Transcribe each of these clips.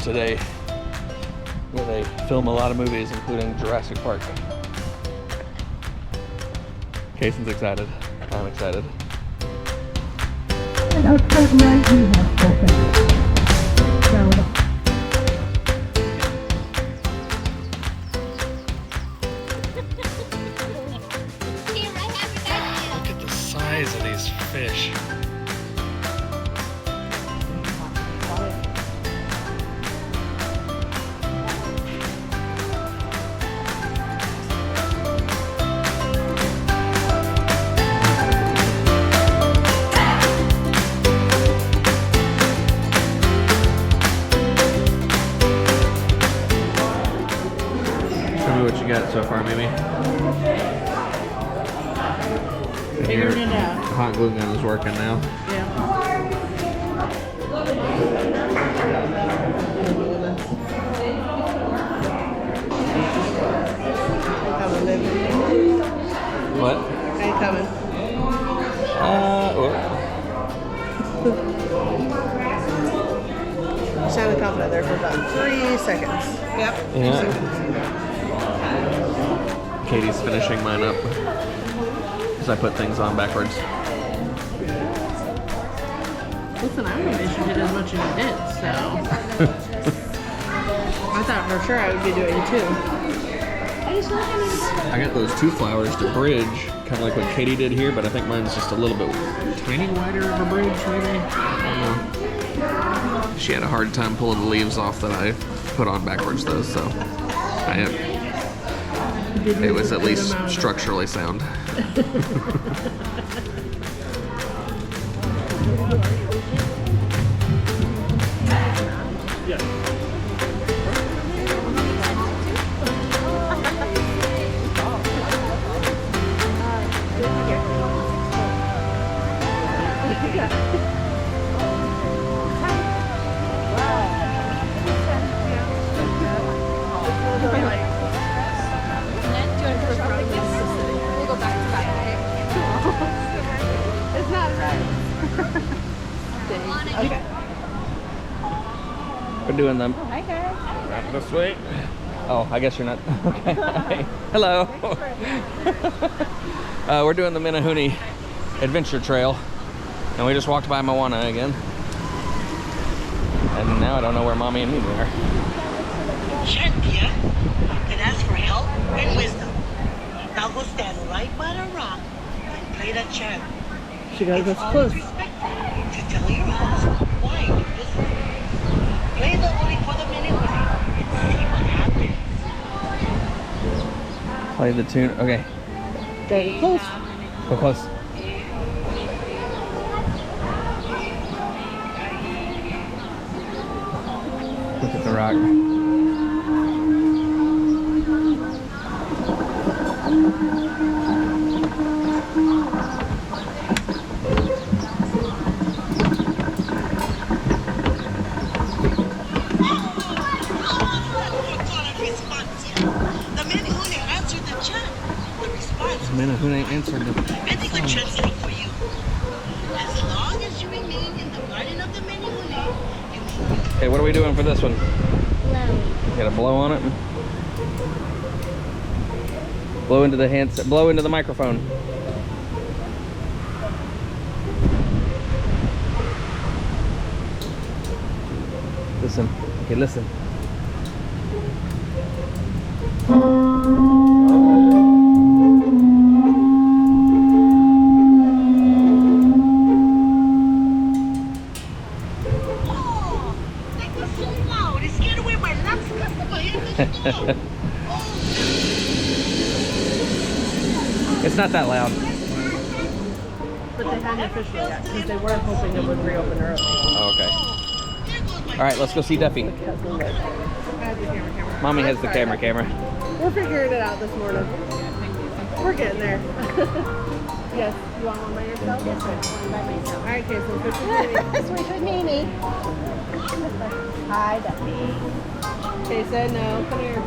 today where they film a lot of movies, including Jurassic Park. Cason's excited. I'm excited. And outside right, we have open. Look at the size of these fish. What you got so far, Mimi? Figuring it out. The hot glue gun is working now. Yeah. What? How you coming? Sounded confident there for about 3 seconds. Yep. Yeah. Katie's finishing mine up because I put things on backwards. Listen, I wouldn't have did as much as you did, so. I thought for sure I would be doing 2. I got those 2 flowers to bridge, kind of like what Katie did here, but I think mine's just a little bit tiny wider of a bridge, maybe? I don't know. She had a hard time pulling the leaves off that I put on backwards, though, so it was at least structurally sound. It's not right. Okay. We're doing them. Hi guys. Wrap this way. Oh, I guess you're not. Okay. Hi. Hello. We're doing the Menehune Adventure Trail, and we just walked by Moana again. And now I don't know where Mommy and Mimi are. Chant, yeah? And ask for help and wisdom. Now go stand right by the rock and play that chant. She gotta go It's close. always respectful to tell your host why you listen. Play the only for the Menehune and see what happens. Play the tune. Okay. Very close. Go close. Look at the rock. Menehune answered the I think the translate for you. As long as you remain in the garden of the Menehune, you may. Okay, what are we doing for this one? Blow. Gotta blow on it. Blow into the hands. Blow into the microphone. Listen. Okay, listen. It's not that loud. But they hadn't officially yet because they were hoping it would reopen early. Oh, okay. All right, let's go see Duffy. I have the camera. Mommy has the camera. We're figuring it out this morning. We're getting there. Yes, you want one by yourself? Yes, one by myself. All right, okay, so switch with Switch with Mimi. Hi, Duffy. Okay, said no. Come here.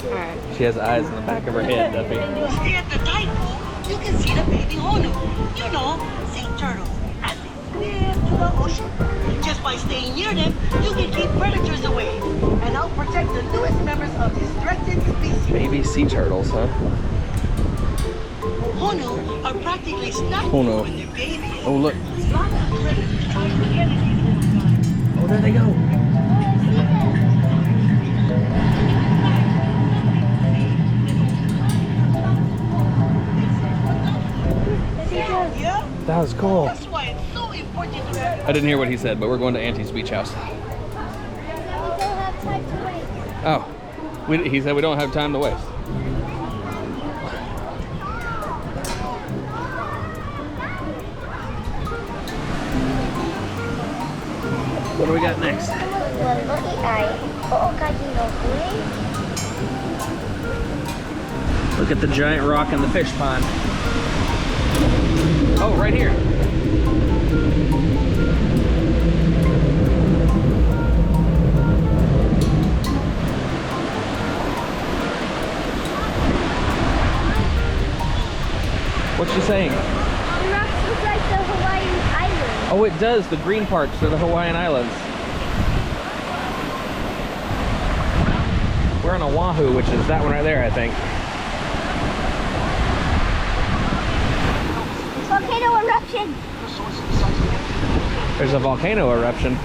All right. She has eyes in the back of her head, Duffy. Stay at the tide pool, you can see the baby Honu. You know, sea turtles. As they swim to the ocean. Just by staying near them, you can keep predators away and help protect the newest members of this threatened species. Baby sea turtles, huh? Hono are practically snapped Hono. when they're babies. Oh, look. Lots of predators trying to get at these little guys. Oh, there they go. Yeah? That was cool. That's why it's so important to have. I didn't hear what he said, but we're going to Auntie's beach house. We don't have time to wait. Oh, he said we don't have time to waste. What do we got next? Look at the giant rock in the fish pond. Oh, right here. What's she saying? The rocks look like the Hawaiian islands. Oh, it does. The green parts are the Hawaiian Islands. We're on Oahu, which is that one right there, I think. Volcano eruption. There's a volcano eruption.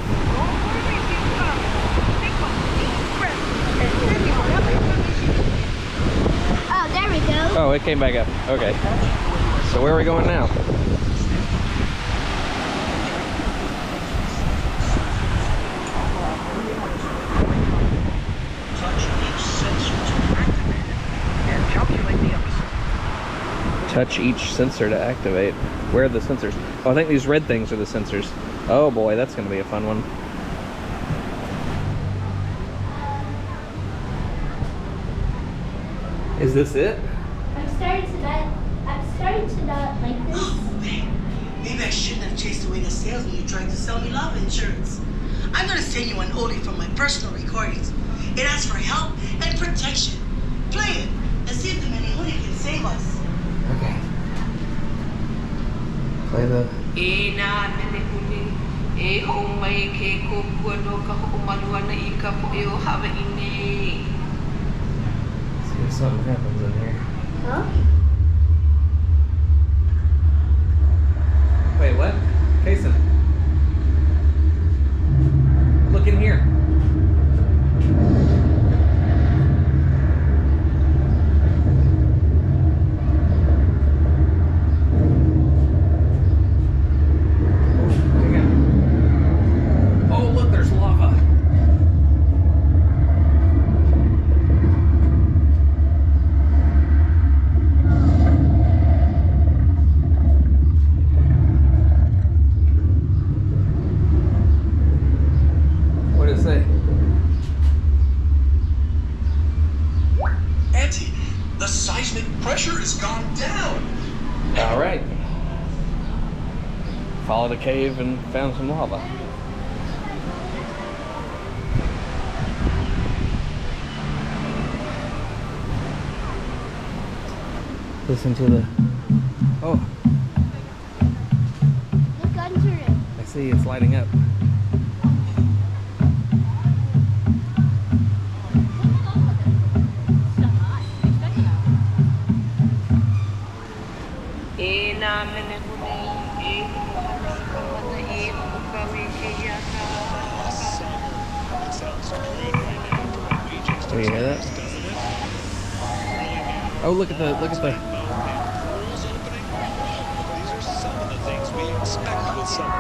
Oh, there we go. Oh, it came back up. Okay. So where are we going now? Touch each sensor to activate. Where are the sensors? Oh, I think these red things are the sensors. Oh boy, that's going to be a fun one. Is this it? I'm starting to not like this. Maybe I shouldn't have chased away the salesman who tried to sell me love insurance. I'm gonna send you an oldie from my personal recordings. It asks for help and protection. Play it and see if the Menehune can save us. Okay. Play the... Ina Menehune, e ho mai ke kōkua no ka ho'omaluana I ka po'e o Hawaiian. See if something happens in here. Huh? Wait, what? Kason. Look in here. Oh, look, there's lava. What did it say? Auntie, the seismic pressure has gone down. All right. Followed a cave and found some lava. Listen to the... Oh, Look under it. I see it's lighting up. Ina Menehune, e ho'ohana I ka mana I ho'okawe ke iaka. Do you hear that? Oh, look at the... These are some of the things we expect with some.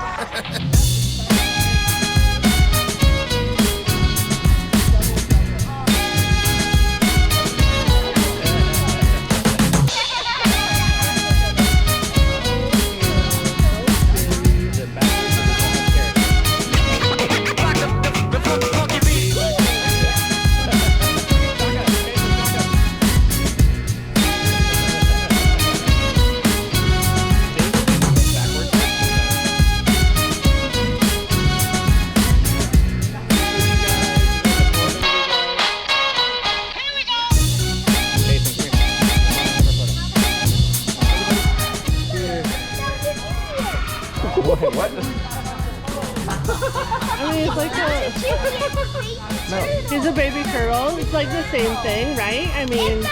Wait, what? I mean, it's like he's a baby turtle. It's like the same thing, right? I mean,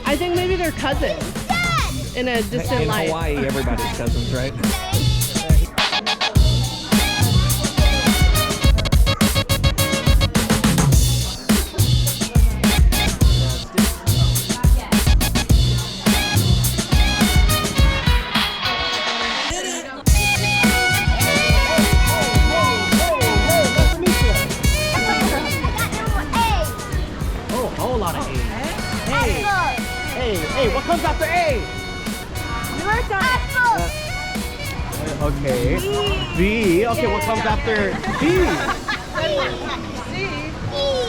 I think maybe they're cousins in a distant In life. Hawaii, everybody's cousins, right? Oh, a whole lot of A's. Hey, what comes after A? Okay. B. Okay, what comes after B?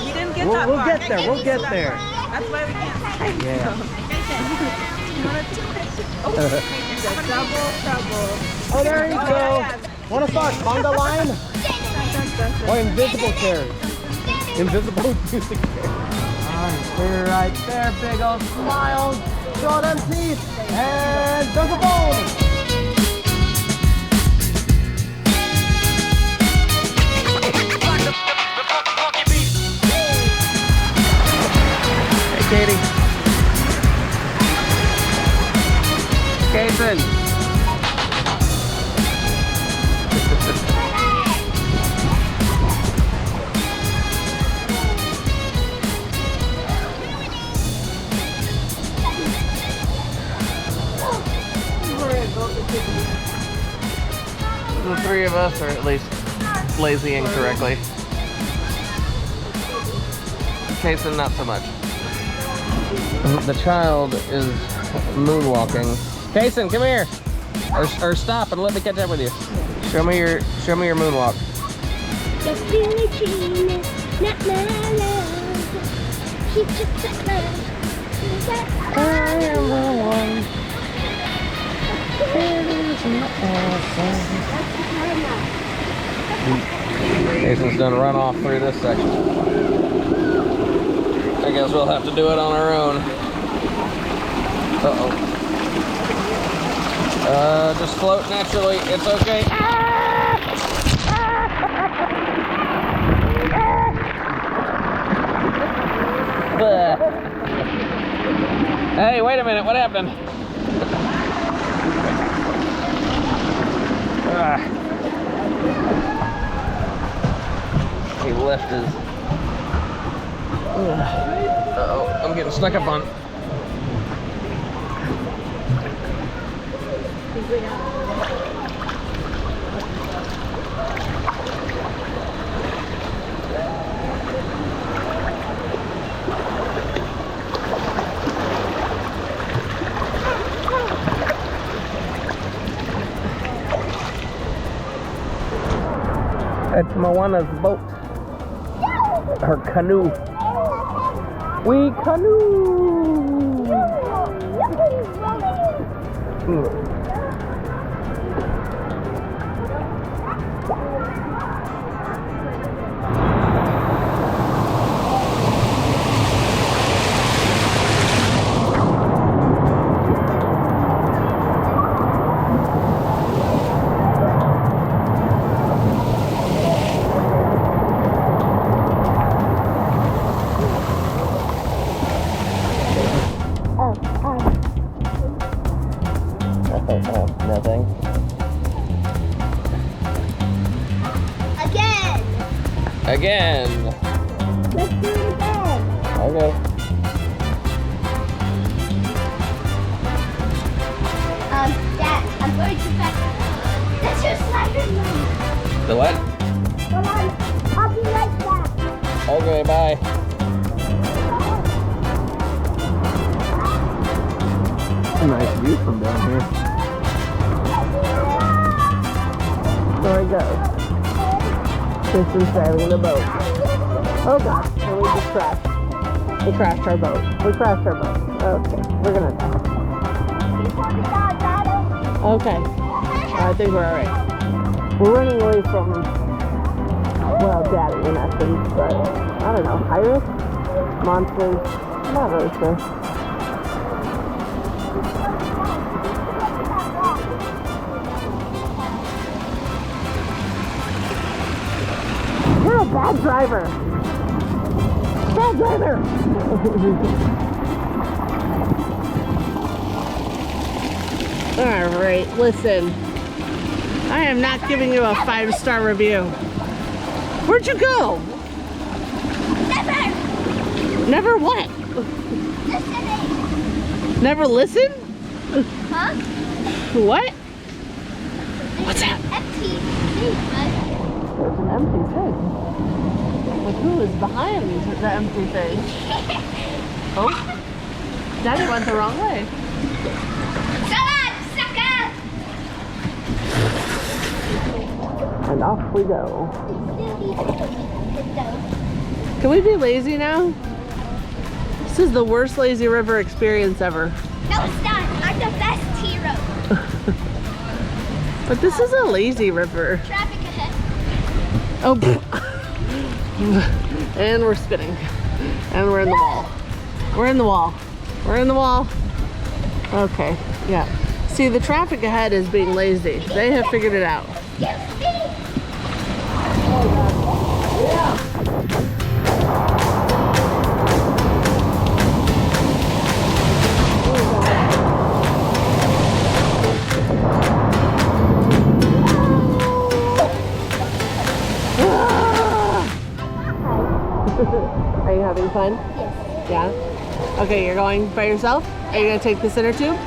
You didn't get that We'll far. get there. We'll get there. That's why we can't. Yeah. Double trouble. Oh, there you go. Want to start conga line? Or invisible carry? Invisible music carry. Alright, right there, big old smile. Show them teeth. And there's a bone. Hey, Katie. Kason. The three of us are at least lazying correctly. Kason, not so much. The child is moonwalking. Kason, come here, or stop and let me catch up with you. Show me your moonwalk. Just Billie Jean, not my love. She's just a love. I am the one. Kason's done run off through this section. I guess we'll have to do it on our own. Uh-oh. Just float naturally. It's okay. Hey, wait a minute. What happened? He left his... Uh-oh, I'm getting stuck up on... It's Moana's boat. Her canoe. We canoe! Nothing. Again. Let's do it again. Okay. Dad, I'm going to fetch. That's your slider line. The what? Come on, I'll be right back. Okay, bye. Nice view from down here. There we go. Kristen's driving the boat. Oh god, and we just crashed. We crashed our boat. Okay, we're gonna die. Okay, I think we're alright. We're running away from, well, Daddy in essence, but I don't know, high risk? Monsters? I'm not really sure. driver. Bad driver. All right, listen. I am not giving you a 5-star review. Where'd you go? Never. Never what? Listening. Never listen? Huh? What? What's that? Empty seat, but There's an empty thing. But who is behind the empty thing? Oh, Daddy went the wrong way. salad, sucker. And off we go. Can we be lazy now? This is the worst lazy river experience ever. No, it's not. I'm the best hero. But this is a lazy river. Traffic ahead. Oh, and we're spinning. And we're in the wall. We're in the wall. We're in the wall. Okay, yeah. See, the traffic ahead is being lazy. They have figured it out. Are you having fun? Yes. Yeah? Okay, you're going by yourself? Are you gonna take the center tube?